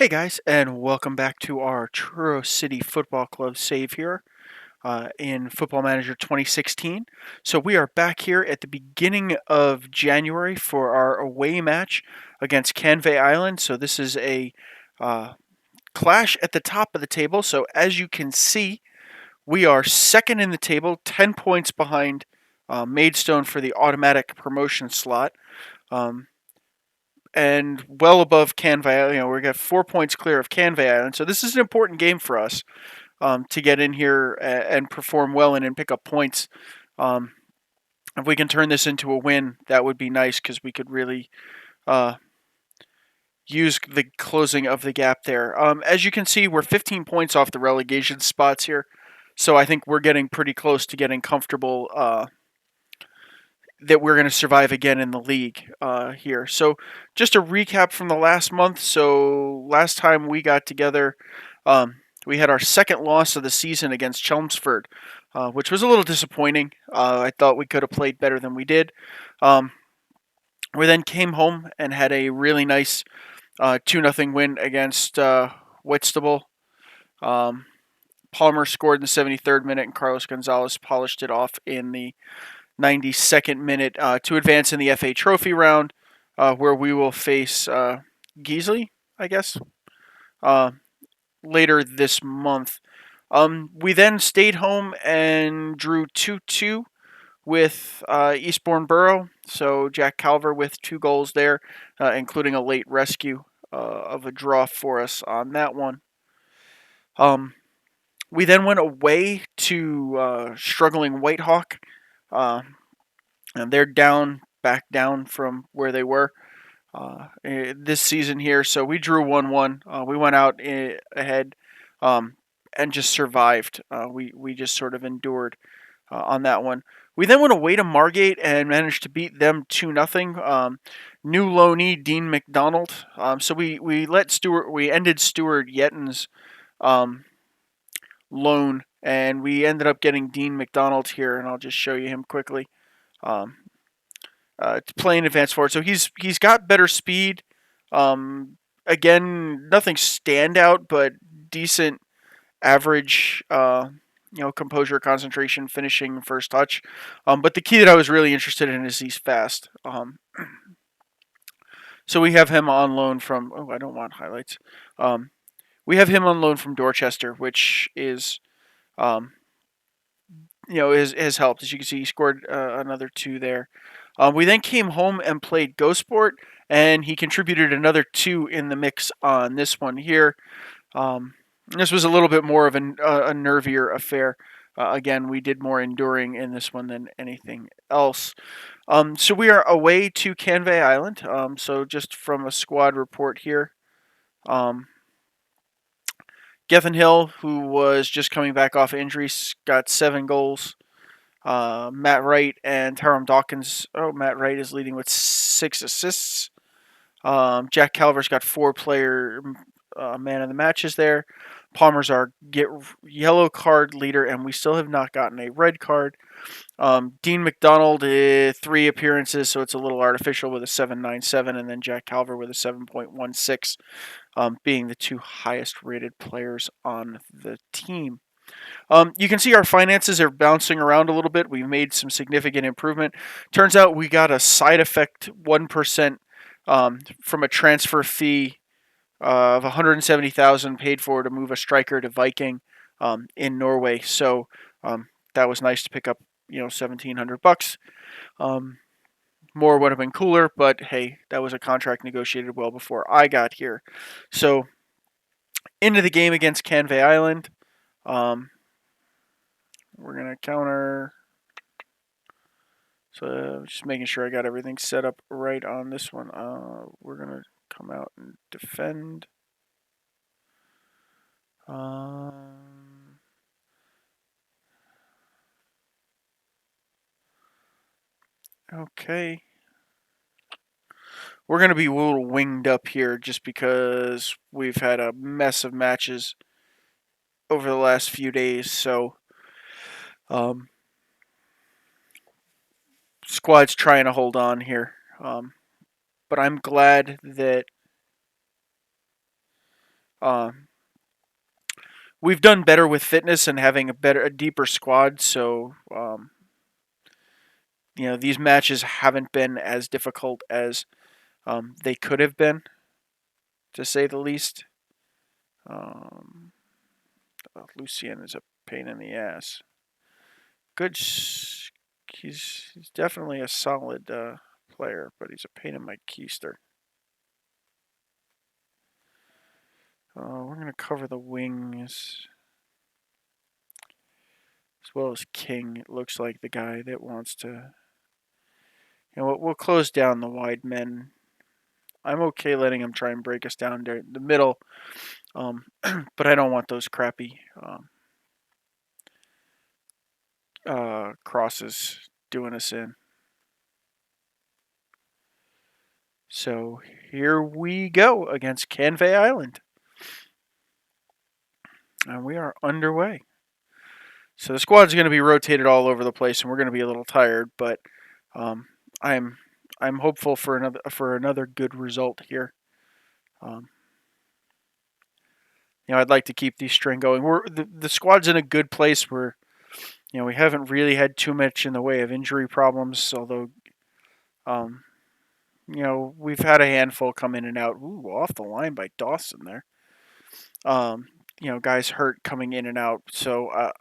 Hey guys, and welcome back to our Truro City Football Club save here in Football Manager 2016. So we are back here at the beginning of January for our away match against Canvey Island. So this is a uh, clash at the top of the table. So as you can see, we are second in the table, 10 points behind Maidstone for the automatic promotion slot. Um, and well above Canvey. We got 4 points clear of Canvey Island. So this is an important game for us to get in here and perform well and pick up points. Um, if we can turn this into a win, that would be nice because we could really uh, use the closing of the gap there. As you can see, we're 15 points off the relegation spots here. So I think we're getting pretty close to getting comfortable that we're going to survive again in the league here. So, just a recap from the last month. So, last time we got together, we had our second loss of the season against Chelmsford, which was a little disappointing. I thought we could have played better than we did. Um, we then came home and had a really nice 2-0 win against Whitstable. Um, Palmer scored in the 73rd minute, and Carlos Gonzalez polished it off in the 92nd minute to advance in the FA Trophy round, where we will face Geesley, I guess, uh, later this month. We then stayed home and drew 2-2 with Eastbourne Borough. So Jack Calver with 2 goals there, including a late rescue of a draw for us on that one. We then went away to struggling Whitehawk. And they're back down from where they were this season here. So we drew 1-1. We went out ahead and just survived. We just sort of endured on that one. We then went away to Margate and managed to beat them 2-0. New loanee Dean McDonald. So we ended Stuart Yetton's loan, and we ended up getting Dean McDonald here, and I'll just show you him quickly. Um, to play in advance forward. So he's got better speed. Again, nothing standout, but decent average. Composure, concentration, finishing, first touch. But the key that I was really interested in is he's fast. So we have him on loan from. Oh, I don't want highlights. We have him on loan from Dorchester, which is, has helped. As you can see, he scored another 2 there. We then came home and played Gosport, and he contributed another 2 in the mix on this one here. This was a little bit more of a nervier affair. Again, we did more enduring in this one than anything else. So we are away to Canvey Island. So just from a squad report here. Gethin Hill, who was just coming back off injuries, got 7 goals. Matt Wright and Tyrone Dawkins. Oh, Matt Wright is leading with 6 assists. Jack Calver's got 4-player man of the matches there. Palmer's our yellow card leader, and we still have not gotten a red card. Dean McDonald, 3 appearances, so it's a little artificial with a 7.97, and then Jack Calver with a 7.16, being the 2 highest rated players on the team. You can see our finances are bouncing around a little bit. We've made some significant improvement. Turns out we got a side effect 1% from a transfer fee of 170,000 paid for to move a striker to Viking in Norway. So that was nice to pick up, $1,700. More would have been cooler, but hey, that was a contract negotiated well before I got here. So into the game against Canvey Island. We're going to counter. So just making sure I got everything set up right on this one. We're going to come out and defend. Okay. We're going to be a little winged up here just because we've had a mess of matches over the last few days. So squad's trying to hold on here. But I'm glad that We've done better with fitness and having a deeper squad. So these matches haven't been as difficult as they could have been, to say the least. Um, Lucien is a pain in the ass. Good. He's definitely a solid player, but he's a pain in my keister. We're going to cover the wings as well as King. It looks like the guy that wants to. We'll close down the wide men. I'm okay letting him try and break us down there in the middle, but I don't want those crappy crosses doing us in. So here we go against Canvey Island. And we are underway. So the squad's going to be rotated all over the place, and we're going to be a little tired, but I'm hopeful for another good result here. I'd like to keep the string going. The squad's in a good place where we haven't really had too much in the way of injury problems, although we've had a handful come in and out. Ooh, off the line by Dawson there. Guys hurt coming in and out. So I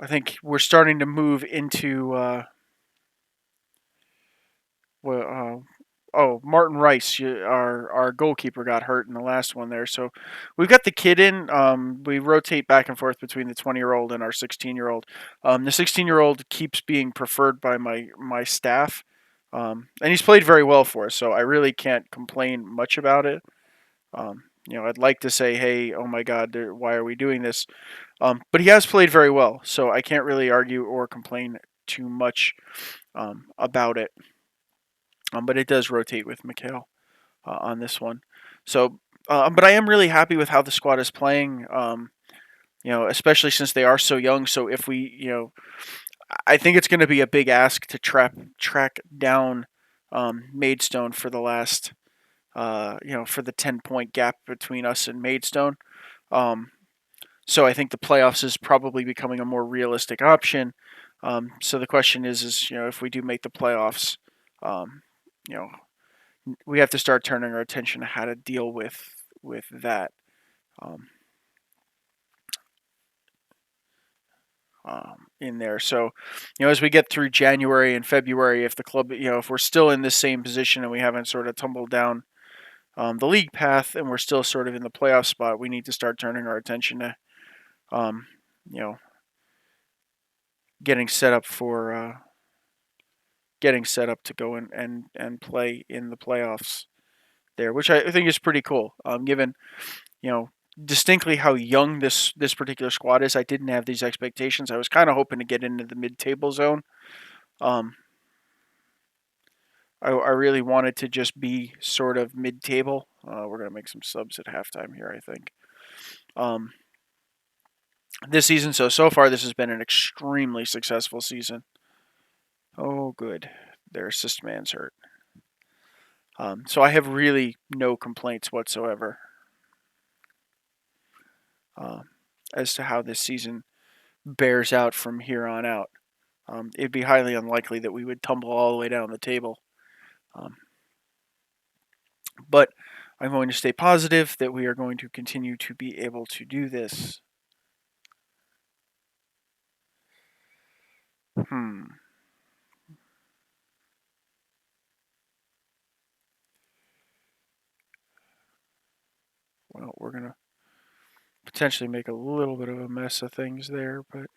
think we're starting to move into Martin Rice, our goalkeeper, got hurt in the last one there. So we've got the kid in. We rotate back and forth between the 20-year-old and our 16-year-old. The 16-year-old keeps being preferred by my staff, and he's played very well for us. So I really can't complain much about it. I'd like to say, hey, oh my God, why are we doing this? But he has played very well, so I can't really argue or complain too much about it. But it does rotate with Mikhail on this one. So, but I am really happy with how the squad is playing. Especially since they are so young. So if we, I think it's going to be a big ask to track down Maidstone for the last, for the 10-point gap between us and Maidstone. So I think the playoffs is probably becoming a more realistic option. So the question is if we do make the playoffs, we have to start turning our attention to how to deal with that. In there. So, as we get through January and February, if the club, if we're still in the same position and we haven't sort of tumbled down the league path and we're still sort of in the playoff spot, we need to start turning our attention to, getting set up to go and play in the playoffs there, which I think is pretty cool. Given, distinctly how young this particular squad is. I didn't have these expectations. I was kind of hoping to get into the mid-table zone. I really wanted to just be sort of mid-table. We're going to make some subs at halftime here, I think. This season, so far, this has been an extremely successful season. Oh, good. Their assist man's hurt. So I have really no complaints whatsoever as to how this season bears out from here on out. It'd be highly unlikely that we would tumble all the way down the table. But I'm going to stay positive that we are going to continue to be able to do this. Well, we're going to potentially make a little bit of a mess of things there, but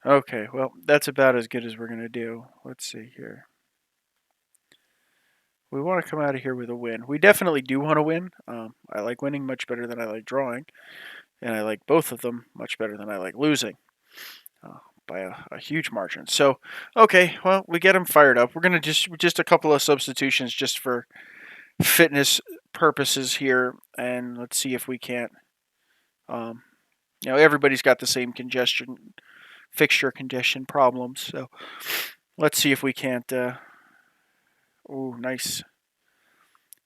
okay, well, that's about as good as we're going to do. Let's see here. We want to come out of here with a win. We definitely do want to win. I like winning much better than I like drawing, and I like both of them much better than I like losing by a huge margin. So, okay, well, we get them fired up. We're going to just a couple of substitutions just for fitness purposes here, and let's see if we can't everybody's got the same fixture congestion problems. So let's see if we can't. Oh, nice.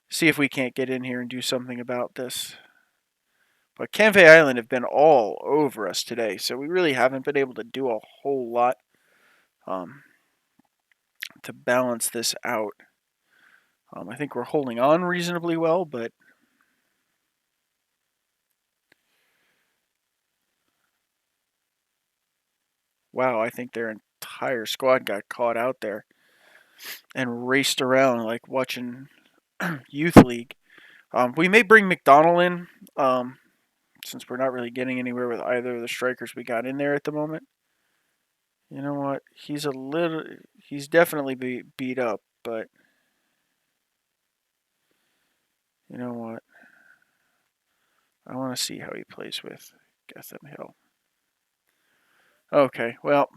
See if we can't get in here and do something about this. But Canvey Island have been all over us today, so we really haven't been able to do a whole lot um, to balance this out. I think we're holding on reasonably well, but wow, I think their entire squad got caught out there and raced around like watching youth league. We may bring McDonald in, since we're not really getting anywhere with either of the strikers we got in there at the moment. You know what? He's definitely beat up, but you know what? I want to see how he plays with Getham Hill. Okay, well,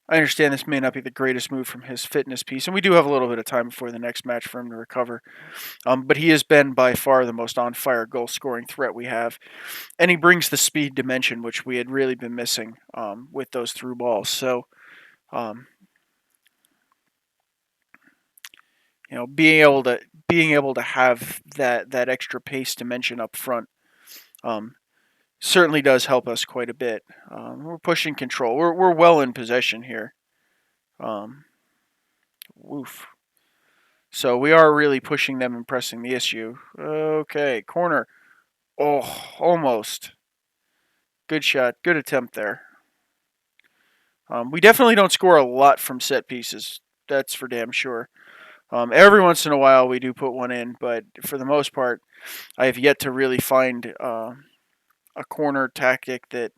I understand this may not be the greatest move from his fitness piece, and we do have a little bit of time before the next match for him to recover. But he has been by far the most on-fire goal-scoring threat we have, and he brings the speed dimension, which we had really been missing with those through balls. So, um, being able to have that extra pace dimension up front um, certainly does help us quite a bit. We're pushing control. We're well in possession here. Woof. So we are really pushing them and pressing the issue. Okay, corner. Oh, almost. Good shot. Good attempt there. We definitely don't score a lot from set pieces. That's for damn sure. Every once in a while we do put one in, but for the most part, I have yet to really find a corner tactic that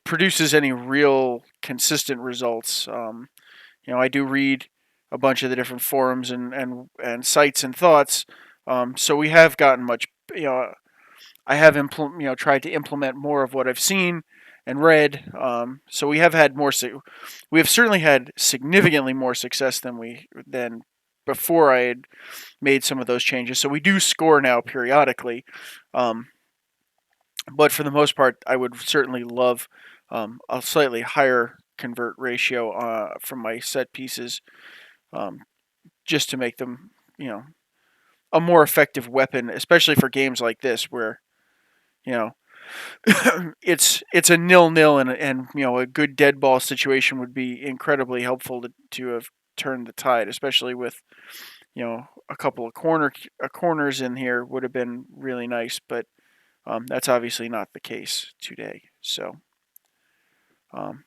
produces any real consistent results. I do read a bunch of the different forums and sites and thoughts. So we have gotten much. I have tried to implement more of what I've seen and read. So we have had more. We have certainly had significantly more success than before I had made some of those changes. So we do score now periodically. But for the most part, I would certainly love a slightly higher convert ratio from my set pieces, um, just to make them, a more effective weapon, especially for games like this where, you know, it's a 0-0 and a good dead ball situation would be incredibly helpful to have turned the tide, especially with a couple of corners in here would have been really nice, but that's obviously not the case today. So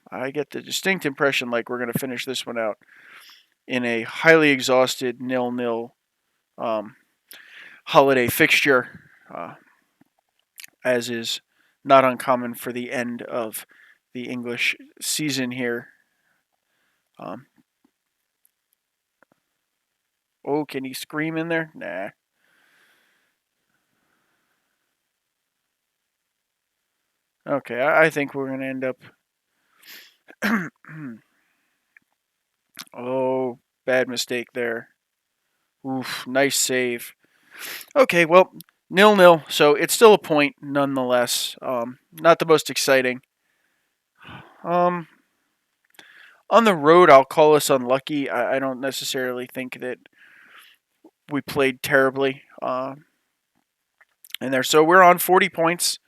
I get the distinct impression like we're going to finish this one out in a highly exhausted 0-0 holiday fixture, as is not uncommon for the end of the English season here. Um, oh, can he scream in there? Nah. Okay, I think we're going to end up. Oh, bad mistake there. Oof, nice save. Okay, well, 0-0, so it's still a point nonetheless. Not the most exciting. Um, on the road, I'll call us unlucky. I don't necessarily think that we played terribly in there. So we're on 40 points,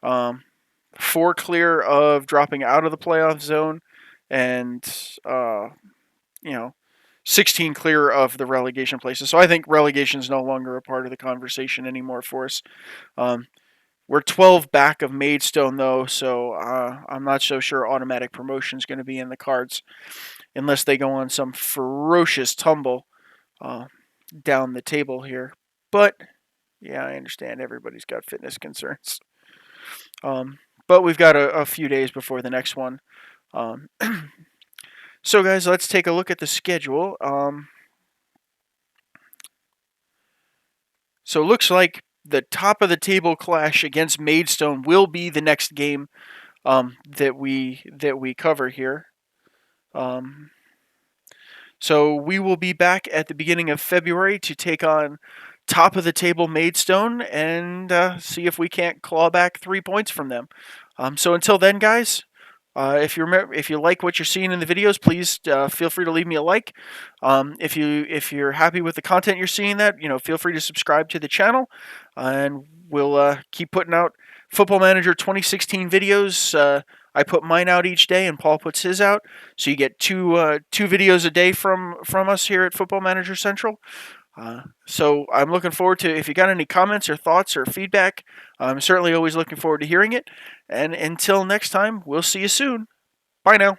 4 clear of dropping out of the playoff zone, and you know, 16 clear of the relegation places. So I think relegation is no longer a part of the conversation anymore for us. We're 12 back of Maidstone, though, so I'm not so sure automatic promotion is going to be in the cards unless they go on some ferocious tumble down the table here. But, yeah, I understand everybody's got fitness concerns. But we've got a few days before the next one. So, guys, let's take a look at the schedule. So it looks like the top of the table clash against Maidstone will be the next game that we cover here. So we will be back at the beginning of February to take on top of the table Maidstone and see if we can't claw back 3 points from them. So until then, guys, if you like what you're seeing in the videos, please feel free to leave me a like. If you're happy with the content you're seeing, feel free to subscribe to the channel, and we'll keep putting out Football Manager 2016 videos. I put mine out each day, and Paul puts his out, so you get two videos a day from us here at Football Manager Central. So I'm looking forward to, if you got any comments or thoughts or feedback, I'm certainly always looking forward to hearing it. And until next time, we'll see you soon. Bye now.